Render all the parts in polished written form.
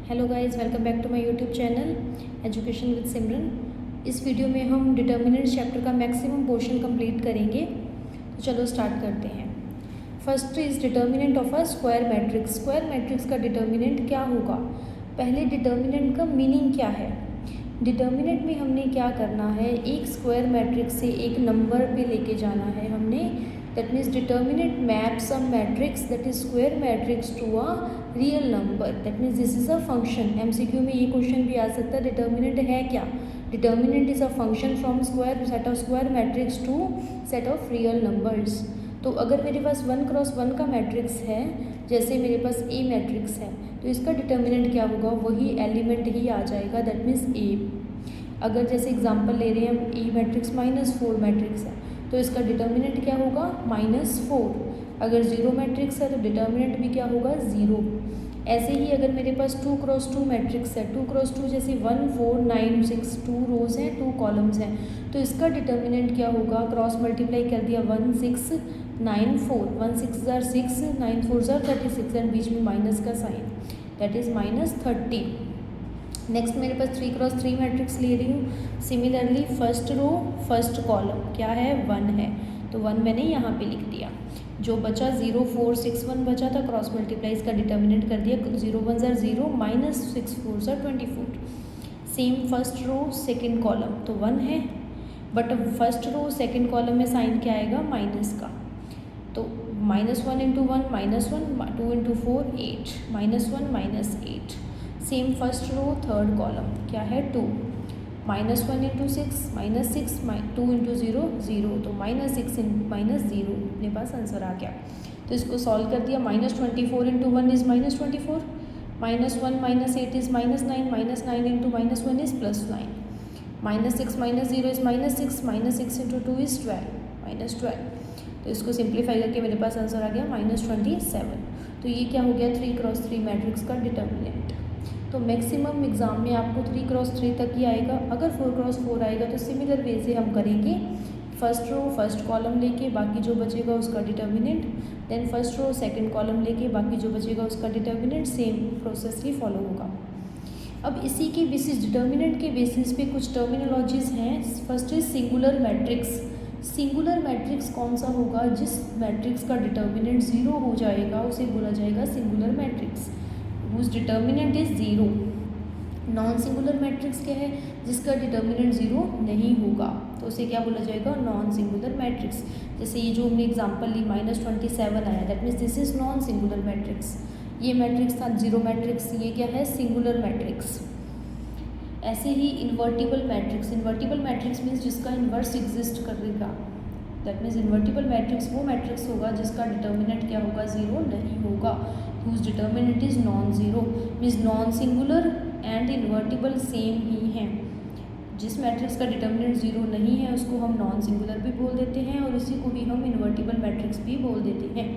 Hello guys, welcome back to my YouTube channel education with Simran. इस वीडियो में हम डिटर्मिनेंट चैप्टर का मैक्सिमम पोर्शन कंप्लीट करेंगे। तो चलो स्टार्ट करते हैं। First is determinant of a square matrix. Square matrix का डिटर्मिनेंट क्या होगा? पहले डिटर्मिनेंट का मीनिंग क्या है। डिटर्मिनेंट में हमने क्या करना है, एक स्क्वायर मैट्रिक्स से एक नंबर पे लेके जाना है हमने। That means determinant maps a matrix that is square matrix to a real number. That means this is a function. MCQ में ये क्वेश्चन भी आ सकता है, डिटर्मिनेंट है क्या? Determinant is a function from square set of square matrix to set of real numbers. तो अगर मेरे पास 1x1 का मैट्रिक्स है, जैसे मेरे पास ए मैट्रिक्स है, तो इसका डिटर्मिनेंट क्या होगा? वही एलिमेंट ही आ जाएगा, दैट मीन्स ए। अगर जैसे एग्जांपल ले रहे हैं हम, ए मैट्रिक्स -4 मैट्रिक्स है, तो इसका डिटर्मिनेंट क्या होगा? -4। अगर 0 मैट्रिक्स है तो डिटर्मिनेंट भी क्या होगा? 0। ऐसे ही अगर मेरे पास 2x2 मैट्रिक्स है, 2x2 जैसे 1 4 9 6 2 रोज हैं, 2 कॉलम्स हैं, तो इसका डिटर्मिनेंट क्या होगा? क्रॉस मल्टीप्लाई कर दिया, 1 6 9 4, 1 6 6 9 4 36 एंड बीच में माइनस का साइन, दैट इज -30। नेक्स्ट मेरे पास 3x3 मैट्रिक्स ले रही हूँ। Similarly first row first column क्या है? 1 है, तो 1 मैंने यहाँ पे लिख दिया। जो बचा 0 4 6 1 बचा था, क्रॉस मल्टीप्लाई इसका डिटर्मिनेंट कर दिया, 0 1 0 -6 4 24। Same first row second column, तो 1 है, but first row second column में साइन क्या आएगा? माइनस का। तो -1 × 1 -1 2 × 4 8 -1 -8। Same first row third column क्या है? 2 -1 × 6 -6 2 × 0 0, तो -6 -0 अपने पास आंसर आ गया। तो इसको सॉल्व कर दिया। -24 × 1 is -24, -1 -8 is -9, -9 × -1 is +9, -6 -0 is -6 × 2 is 12 -12। तो इसको सिंप्लीफाई करके मेरे पास आंसर आ गया -27। तो ये क्या हो गया? 3x3 मैट्रिक्स का डिटर्मिनेंट। तो मैक्सिमम एग्जाम में आपको 3x3 तक ही आएगा। अगर 4x4 आएगा तो सिमिलर वे से हम करेंगे। फर्स्ट रो फर्स्ट कॉलम लेके बाकी जो बचेगा उसका determinant, then first row second column लेके बाकी जो बचेगा उसका डिटर्मिनेंट, सेम प्रोसेस ही फॉलो होगा। अब इसी के बेसिस, डिटर्मिनेंट के बेसिस पे कुछ टर्मिनोलॉजीज हैं। First is singular matrix. Singular matrix कौन सा होगा? जिस मैट्रिक्स का डिटर्मिनेंट 0 हो जाएगा उसे बोला जाएगा singular matrix, whose determinant is 0। Non singular matrix क्या है? जिसका डिटर्मिनेंट 0 नहीं होगा, तो उसे क्या बोला जाएगा? Non singular matrix. जैसे ये जो हमने एग्जांपल ली -27 आया, that means this is non singular matrix. ये मैट्रिक्स था 0 मैट्रिक्स, ये क्या है? Singular matrix. ऐसे ही invertible matrix. Invertible matrix means जिसका इन्वर्स एग्जिस्ट करेगा, दैट मीन्स इन्वर्टिबल मैट्रिक्स वो मैट्रिक्स होगा जिसका डिटर्मिनेंट क्या होगा? 0 नहीं होगा, whose determinant is non zero. Means non singular and invertible same ही हैं। जिस मैट्रिक्स का डिटर्मिनेंट 0 नहीं है उसको हम नॉन सिंगुलर भी बोल देते हैं और इसी को भी हम इन्वर्टिबल मैट्रिक्स भी बोल देते हैं।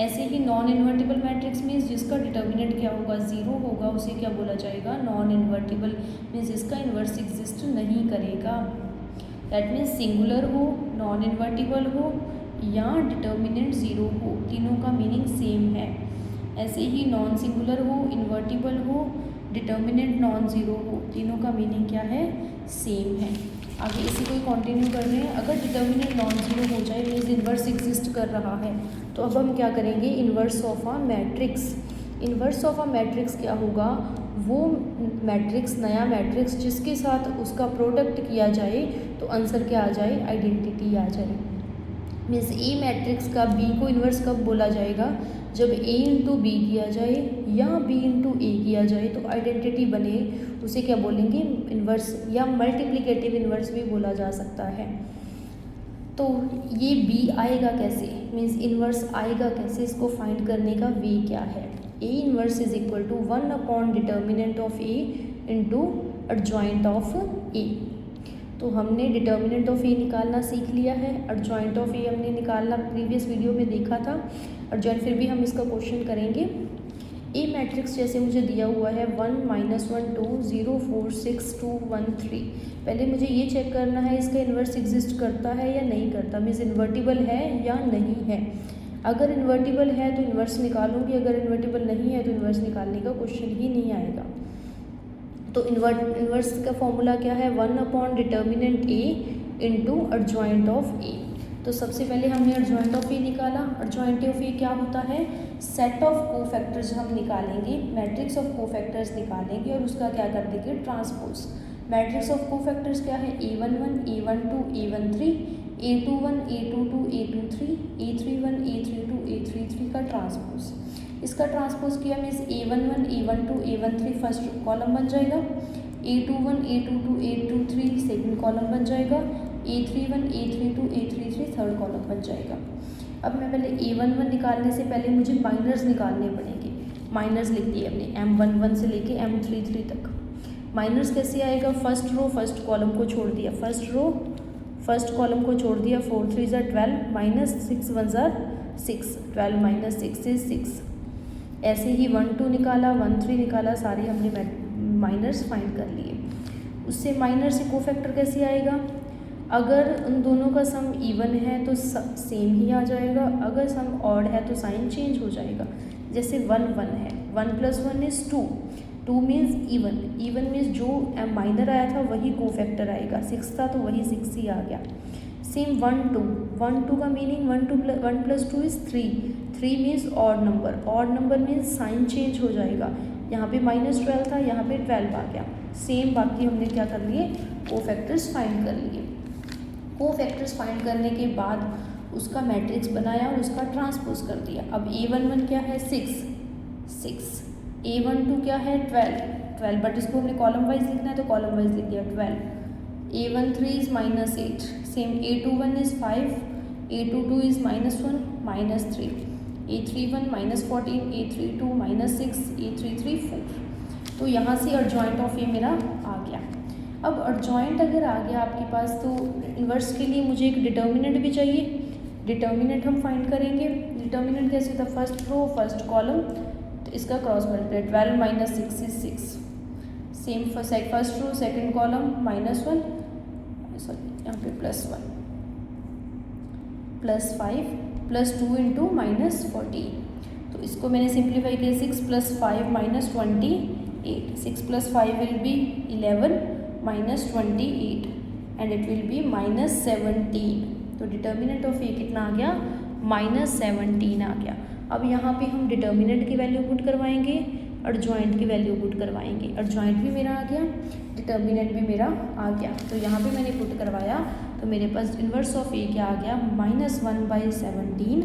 ऐसे ही नॉन इन्वर्टिबल मैट्रिक्स मीन्स जिसका डिटर्मिनेंट क्या होगा? 0 होगा, उसे क्या बोला जाएगा? Non invertible. मीन्स इसका इन्वर्स एग्जिस्ट नहीं करेगा। दैट मीन्स सिंगुलर हो, नॉन इन्वर्टिबल हो या डिटर्मिनेंट 0 हो, तीनों का मीनिंग सेम है। ऐसे ही नॉन सिंगुलर हो, इन्वर्टिबल हो, डिटर्मिनेंट नॉन ज़ीरो हो, तीनों का मीनिंग क्या है? सेम है। आगे इसी को कंटिन्यू कर रहे हैं। अगर डिटर्मिनेंट नॉन ज़ीरो हो जाए मीन्स इन्वर्स एग्जिस्ट कर रहा है, तो अब हम क्या करेंगे? Inverse of a matrix. Inverse of a matrix क्या होगा? वो मैट्रिक्स, नया मैट्रिक्स जिसके साथ उसका प्रोडक्ट किया जाए तो आंसर क्या आ जाए? आइडेंटिटी आ जाए। मीन्स ए मैट्रिक्स का बी को इन्वर्स कब बोला जाएगा? जब ए इंटू बी किया जाए या बी इंटू ए किया जाए तो आइडेंटिटी बने, उसे क्या बोलेंगे? इन्वर्स या मल्टीप्लिकेटिव इन्वर्स भी बोला जा सकता है। तो ये बी आएगा कैसे? मीन्स इन्वर्स आएगा कैसे? इसको फाइंड करने का वे क्या है? A inverse is equal to 1 upon determinant of A into adjoint of A. तो हमने डिटर्मिनेंट ऑफ ए निकालना सीख लिया है, एडजॉइंट ऑफ ए हमने निकालना प्रीवियस वीडियो में देखा था। एडजॉइंट फिर भी हम इसका क्वेश्चन करेंगे। ए मैट्रिक्स जैसे मुझे दिया हुआ है 1 -1 2 0 4 6 2 1 3। पहले मुझे ये चेक करना है इसका इन्वर्स एग्जिस्ट करता है या नहीं करता, मीन्स इन्वर्टिबल है या नहीं है। अगर इन्वर्टिबल है तो इन्वर्स निकालूंगी, अगर इन्वर्टिबल नहीं है तो इन्वर्स निकालने का क्वेश्चन ही नहीं आएगा। तो इन्वर्स का फॉर्मूला क्या है, 1 determinant A into adjoint of A. तो सबसे पहले हमने एडजॉइंट ऑफ ए निकाला। एडजॉइंट ऑफ ए क्या होता है, सेट ऑफ कोफैक्टर्स हम निकालेंगे, मैट्रिक्स ऑफ कोफैक्टर्स निकालेंगे और उसका क्या कर देंगे, ट्रांसपोज। मैट्रिक्स ऑफ कोफैक्टर्स क्या है, A11 A12 A13 A21 A22 A23 A31 A32 A33 का ट्रांसपोज। इसका ट्रांसपोज किया means A11 A12 A13 first column बन जाएगा, A21 A22 A23 second column बन जाएगा, A31 A32 A33 third column बन जाएगा। अब मैं पहले A11 निकालने से पहले मुझे माइनर्स निकालने पड़ेंगे। माइनर्स लिख दिए हमने M11 से लेके M33 तक। माइनर्स कैसे आएगा, फर्स्ट रो फर्स्ट कॉलम को छोड़ दिया, फर्स्ट रो फर्स्ट कॉलम को छोड़ दिया, 4 3 ज़ा 12 माइनस 6 1 ज़ा 6, 12 माइनस 6 इज 6। ऐसे ही 1 2 निकाला, 1 3 निकाला, सारे हमने माइनर्स फाइंड कर लिए। उससे माइनर से कोफैक्टर कैसे आएगा, अगर उन दोनों का सम इवन है तो सेम ही आ जाएगा, अगर सम ऑड है तो साइन चेंज हो जाएगा। जैसे 1 1 है, 1 + 1 is 2, 2 means even, even means जो माइनर आया था वही कोफैक्टर आएगा, 6 था तो वही 6 ही आ गया। सेम 1 2, 1 2 का meaning 1 + 2 is 3, 3 means odd number, odd number means sign change हो जाएगा, यहाँ पे -12 था यहाँ पे 12 आ गया। सेम बाकी हमने क्या कर लिए, कोफैक्टर्स फाइंड कर लिए। कोफैक्टर्स फाइंड करने के बाद उसका मैट्रिक्स बनाया और उसका ट्रांसपोज कर दिया। अब A11 क्या है, 6, A12 क्या है, 12, बट इसको हमने कॉलम वाइज लिखना है तो कॉलम वाइज लिख दिया 12। A13 is -8, same A21 is 5, A22 is -1 -3, A31 -14, A32 -6, A33 4। तो यहाँ से एडजॉइंट ऑफ ए मेरा आ गया। अब एडजॉइंट अगर आ गया आपके पास तो इन्वर्स के लिए मुझे एक डिटर्मिनेंट भी चाहिए। डिटर्मिनेंट हम फाइंड करेंगे। डिटर्मिनेंट कैसे होता है, फर्स्ट रो फर्स्ट कॉलम, तो इसका cross multiply, 12 minus 6 is 6। Same first row second column -1, sorry यहाँ पे +1 +5 +2 इंटू -14। तो इसको मैंने सिंप्लीफाई किया, 6 + 5 -28, 6 + 5 will be 11 -28 and it will be -17। तो डिटर्मिनेंट ऑफ ए कितना आ गया, -17 आ गया। अब यहाँ पे हम डिटर्मिनेंट की वैल्यू पुट करवाएंगे, एडजॉइंट की वैल्यू पुट करवाएंगे। एडजॉइंट भी मेरा आ गया, डिटर्मिनेंट भी मेरा आ गया। तो यहाँ पे मैंने पुट करवाया तो मेरे पास इन्वर्स ऑफ ए क्या आ गया, -1/17,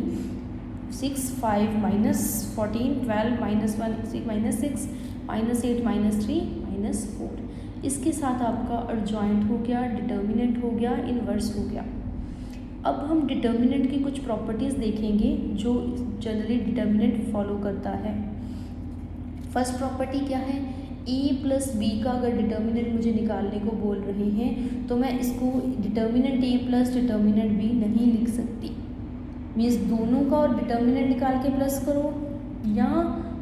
6 5 -14 12 -1 -6 -8 -3 -4। इसके साथ आपका एडजॉइंट हो गया, डिटर्मिनेंट हो गया, इन्वर्स हो गया। अब हम डिटर्मिनेंट की कुछ प्रॉपर्टीज़ देखेंगे जो जनरली डिटर्मिनेंट फॉलो करता है। फर्स्ट प्रॉपर्टी क्या है, a + b का अगर डिटर्मिनेंट मुझे निकालने को बोल रहे हैं तो मैं इसको डिटर्मिनेंट a + डिटर्मिनेंट b नहीं लिख सकती। मीन्स दोनों का डिटर्मिनेंट निकाल के प्लस करो या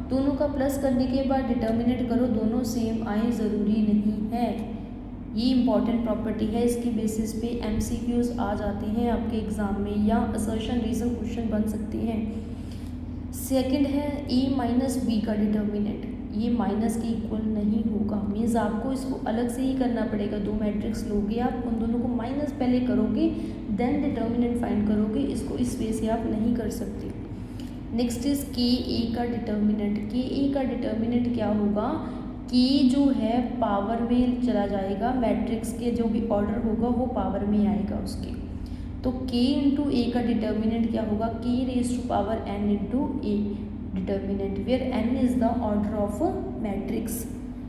दोनों का प्लस करने के बाद डिटर्मिनेंट करो, दोनों सेम आए ज़रूरी नहीं है। ये इंपॉर्टेंट प्रॉपर्टी है, इसकी बेसिस पे MCQs आ जाते हैं आपके एग्ज़ाम में या असर्शन रीज़न क्वेश्चन बन सकते हैं। सेकंड है a - b का डिटर्मिनेंट, ये माइनस के इक्वल नहीं होगा। मीन्स आपको इसको अलग से ही करना पड़ेगा। दो मैट्रिक्स लोगे आप, उन दोनों को माइनस पहले करोगे देन डिटर्मिनेंट फाइंड करोगे, इसको इस वे से आप नहीं कर सकते। नेक्स्ट इज KA का डिटर्मिनेंट। KA का डिटर्मिनेंट क्या होगा, K जो है पावर में चला जाएगा, मैट्रिक्स के जो भी ऑर्डर होगा वो पावर में आएगा उसके। तो K × A का डिटर्मिनेंट क्या होगा, K⁴n × A determinant, where n is the order of matrix.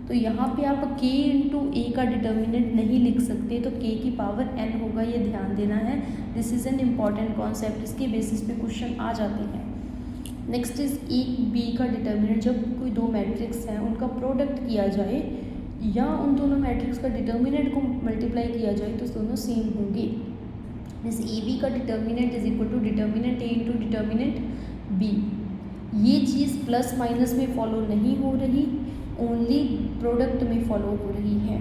तो यहाँ पे आप K × A का डिटर्मिनेंट नहीं लिख सकते, तो K की पावर n होगा, ये ध्यान देना है। This is an important concept, इसके बेसिस पे क्वेश्चन आ जाते हैं। नेक्स्ट इज A B का डिटर्मिनेंट, जब कोई दो मैट्रिक्स हैं उनका प्रोडक्ट किया जाए या उन दोनों मैट्रिक्स का डिटर्मिनेंट को मल्टीप्लाई किया जाए तो दोनों सेम होंगे। जैसे AB का determinant is equal to determinant A × determinant B। ये चीज़ प्लस माइनस में फॉलो नहीं हो रही, ओनली प्रोडक्ट में फॉलो हो रही है।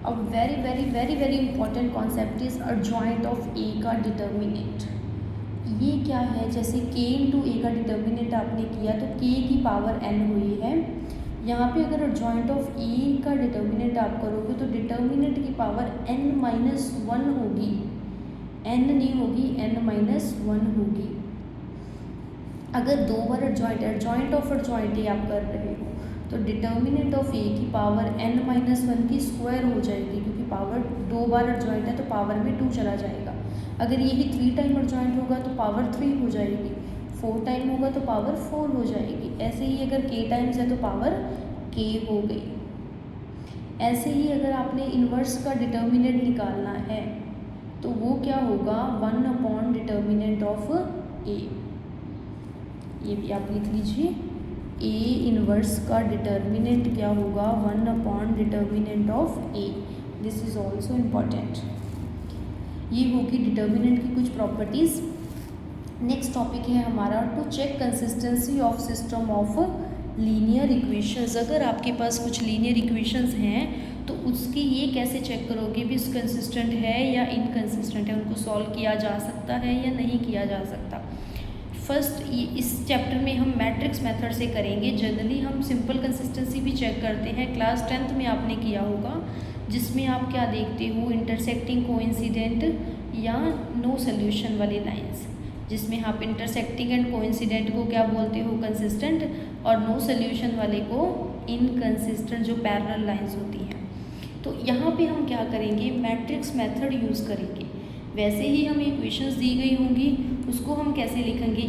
अब very very very very important concept is adjoint of A का डिटर्मिनेंट। ये क्या है, जैसे k इंटू ए का डिटर्मिनेंट आपने किया तो k की पावर n हुई है। यहाँ पे अगर एडजॉइंट ऑफ ए का डिटर्मिनेंट आप करोगे तो डिटर्मिनेंट की पावर n-1 होगी, n नहीं होगी, n-1 होगी। अगर दो बार एडजॉइंट ऑफ एडजॉइंट ए आप कर रहे हो तो डिटर्मिनेंट ऑफ ए की पावर n-1 की स्क्वायर हो जाएगी, क्योंकि पावर दो बार एडजॉइंट है तो पावर में 2 चला जाएगा। अगर यही 3 टाइम एडजॉइंट होगा तो पावर 3 हो जाएगी, 4 टाइम होगा तो पावर 4 हो जाएगी। ऐसे ही अगर k टाइम्स है तो पावर k हो गई। ऐसे ही अगर आपने इन्वर्स का डिटर्मिनेंट निकालना है तो वो क्या होगा, 1 अपॉन डिटर्मिनेंट ऑफ ए। ये भी आप लिख लीजिए, ए इन्वर्स का डिटर्मिनेंट क्या होगा, 1 upon determinant of A. This is also important. ये होगी डिटर्मिनेंट की कुछ प्रॉपर्टीज़। नेक्स्ट टॉपिक है हमारा to check consistency of system of linear equations. अगर आपके पास कुछ लीनियर इक्वेशंस हैं तो उसकी ये कैसे चेक करोगे भी कंसिस्टेंट है या इनकंसिस्टेंट है, उनको सॉल्व किया जा सकता है या नहीं किया जा सकता। फर्स्ट इस चैप्टर में हम मैट्रिक्स मेथड से करेंगे। जनरली हम सिंपल कंसिस्टेंसी भी चेक करते हैं, क्लास 10th में आपने किया होगा, जिसमें आप क्या देखते हो, इंटरसेक्टिंग कोइंसिडेंट या नो सोल्यूशन वाली लाइंस, जिसमें आप इंटरसेक्टिंग एंड कोइंसिडेंट को क्या बोलते हो, कंसिस्टेंट, और नो सोल्यूशन वाले को इनकंसिस्टेंट, जो पैरेलल लाइंस होती हैं। तो यहाँ पे हम क्या करेंगे, मैट्रिक्स मेथड यूज़ करेंगे। वैसे ही हमें इक्वेशंस दी गई होंगी, उसको हम कैसे लिखेंगे,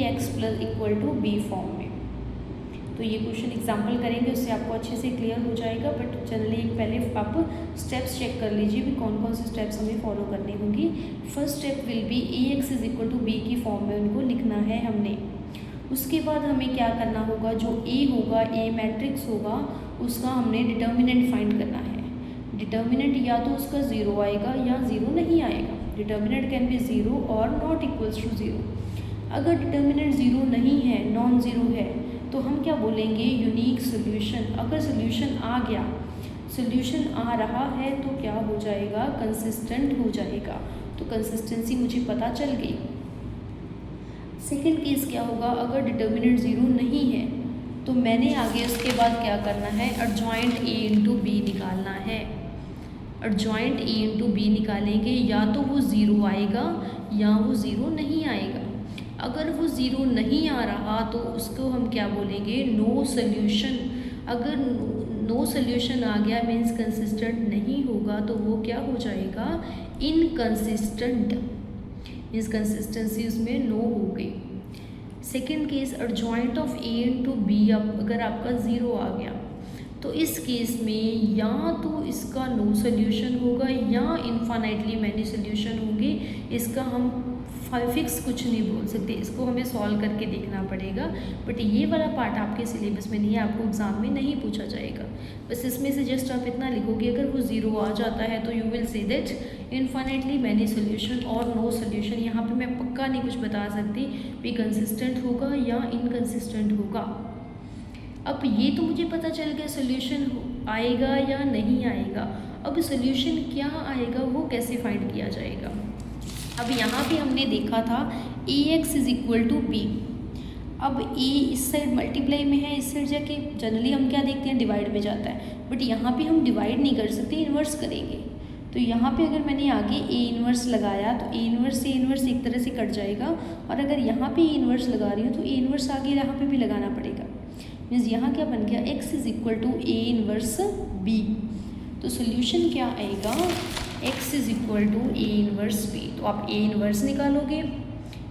ax = b फॉर्म में। तो ये क्वेश्चन एग्जाम्पल करेंगे, उससे आपको अच्छे से क्लियर हो जाएगा। बट जनरली पहले आप स्टेप्स चेक कर लीजिए भी कौन कौन से स्टेप्स हमें फॉलो करने होंगी। First step will be ax = b की फॉर्म में उनको लिखना है हमने। उसके बाद हमें क्या करना होगा, जो a होगा, a मैट्रिक्स होगा, उसका हमने डिटर्मिनेंट फाइंड करना है। डिटर्मिनेंट या तो उसका 0 आएगा या 0 नहीं आएगा। डिटर्मिनेंट कैन बी 0 और नॉट इक्वल्स टू 0। अगर डिटर्मिनेंट 0 नहीं है, नॉन ज़ीरो है, तो हम क्या बोलेंगे, यूनिक सोल्यूशन। अगर सोल्यूशन आ गया, सोल्यूशन आ रहा है तो क्या हो जाएगा, कंसिस्टेंट हो जाएगा। तो कंसिस्टेंसी मुझे पता चल गई। सेकेंड केस क्या होगा, अगर डिटर्मिनेंट 0 नहीं है तो मैंने आगे उसके बाद क्या करना है, एडजॉइंट a इंटू बी निकालना है। एडजॉइंट a इंटू बी निकालेंगे, या तो वो 0 आएगा या वो 0 नहीं आएगा। अगर वो 0 नहीं आ रहा तो उसको हम क्या बोलेंगे, नो सोल्यूशन। अगर नो सोल्यूशन आ गया मीन्स कंसिस्टेंट नहीं होगा, तो वो क्या हो जाएगा, इनकंसिस्टेंट, मीन्स कंसिस्टेंसी उसमें नो हो गई। Second case, adjoint of a into B, अगर आपका 0 आ गया तो इस केस में या तो इसका नो सोल्यूशन होगा या इन्फाइनाइटली मैनी सोल्यूशन होंगे। इसका हम फिक्स कुछ नहीं बोल सकते, इसको हमें सॉल्व करके देखना पड़ेगा। बट ये वाला पार्ट आपके सिलेबस में नहीं है, आपको एग्ज़ाम में नहीं पूछा जाएगा। बस इसमें से जस्ट आप इतना लिखोगे, अगर वो 0 आ जाता है तो you will say that infinitely many solution और नो सोल्यूशन। यहाँ पे मैं पक्का नहीं कुछ बता सकती भी कंसिस्टेंट होगा या इनकंसिस्टेंट होगा। अब ये तो मुझे पता चल गया सोल्यूशन आएगा या नहीं आएगा। अब सोल्यूशन क्या आएगा वो कैसे फाइंड किया जाएगा। अब यहाँ पे हमने देखा था ax = b। अब a इस साइड मल्टीप्लाई में है, इस साइड जाके जनरली हम क्या देखते हैं, डिवाइड में जाता है। बट यहाँ पे हम डिवाइड नहीं कर सकते, इन्वर्स करेंगे। तो यहाँ पे अगर मैंने आगे a इन्वर्स लगाया तो a इन्वर्स से इन्वर्स एक तरह से कट जाएगा, और अगर यहाँ पे a इन्वर्स लगा रही हूँ तो a इन्वर्स आगे यहाँ पे भी लगाना पड़ेगा। मीन्स यहाँ क्या बन गया, x = a इन्वर्स b। तो सोल्यूशन क्या आएगा, x = a इन्वर्स b। तो आप a इन्वर्स निकालोगे,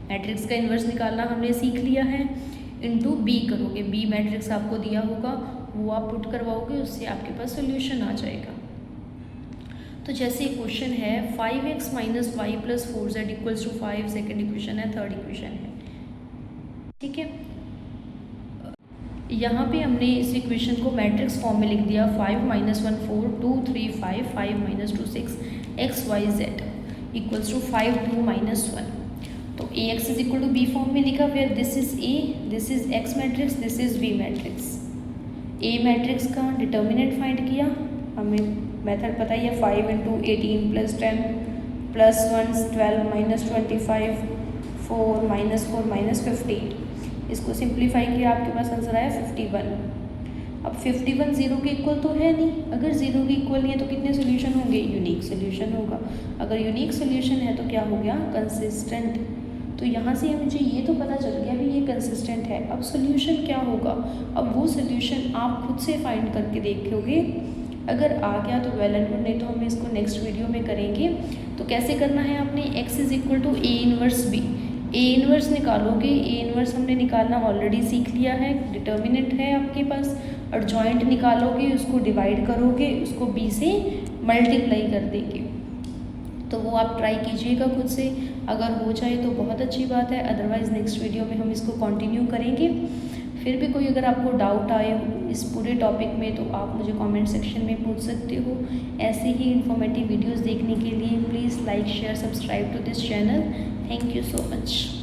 मैट्रिक्स का इन्वर्स निकालना हमने सीख लिया है, इंटू b करोगे। b मैट्रिक्स आपको दिया होगा, वो आप पुट करवाओगे, उससे आपके पास सोल्यूशन आ जाएगा। तो जैसे क्वेश्चन है 5x - y + 4z = 5, second equation है, थर्ड इक्वेशन है, ठीक है। यहाँ पे हमने इस इक्वेशन को मैट्रिक्स फॉर्म में लिख दिया, 5 - 1 4 2 3 5 5 - 2 6 x y z = 5 2 - 1। तो ax = b फॉर्म में लिखा, where this is a, this is x matrix, this is b matrix. a matrix का डिटर्मिनेंट फाइंड किया, हमें मेथड पता ही है, 5 × 18 + 10 + 1 12 - 25 4 -4 -58। इसको सिंप्लीफाई किया, आपके पास आंसर आया 51। अब 51 ज़ीरो के इक्वल तो है नहीं, अगर ज़ीरो के इक्वल नहीं है तो कितने सोल्यूशन होंगे, यूनिक सोल्यूशन होगा। अगर यूनिक सोल्यूशन है तो क्या हो गया, कंसिस्टेंट। तो यहाँ से मुझे ये तो पता चल गया भी ये कंसिस्टेंट है। अब सोल्यूशन क्या होगा, अब वो सोल्यूशन आप खुद से फाइंड करके देखोगे, अगर आ गया तो वेल एंड गुड, नहीं तो हम इसको नेक्स्ट वीडियो में करेंगे। तो कैसे करना है आपने, x = A inverse B, A inverse निकालोगे, A इनवर्स हमने निकालना ऑलरेडी सीख लिया है, डिटर्मिनेंट है आपके पास, और जॉइंट निकालोगे, उसको डिवाइड करोगे, उसको B से मल्टीप्लाई कर देंगे। तो वो आप ट्राई कीजिएगा खुद से, अगर हो जाए तो बहुत अच्छी बात है, अदरवाइज़ नेक्स्ट वीडियो में हम इसको कंटिन्यू करेंगे। फिर भी कोई अगर आपको डाउट आए इस पूरे टॉपिक में तो आप मुझे कमेंट सेक्शन में पूछ सकते हो। ऐसे ही इन्फॉर्मेटिव वीडियोस देखने के लिए please like share subscribe to this channel. Thank you so much.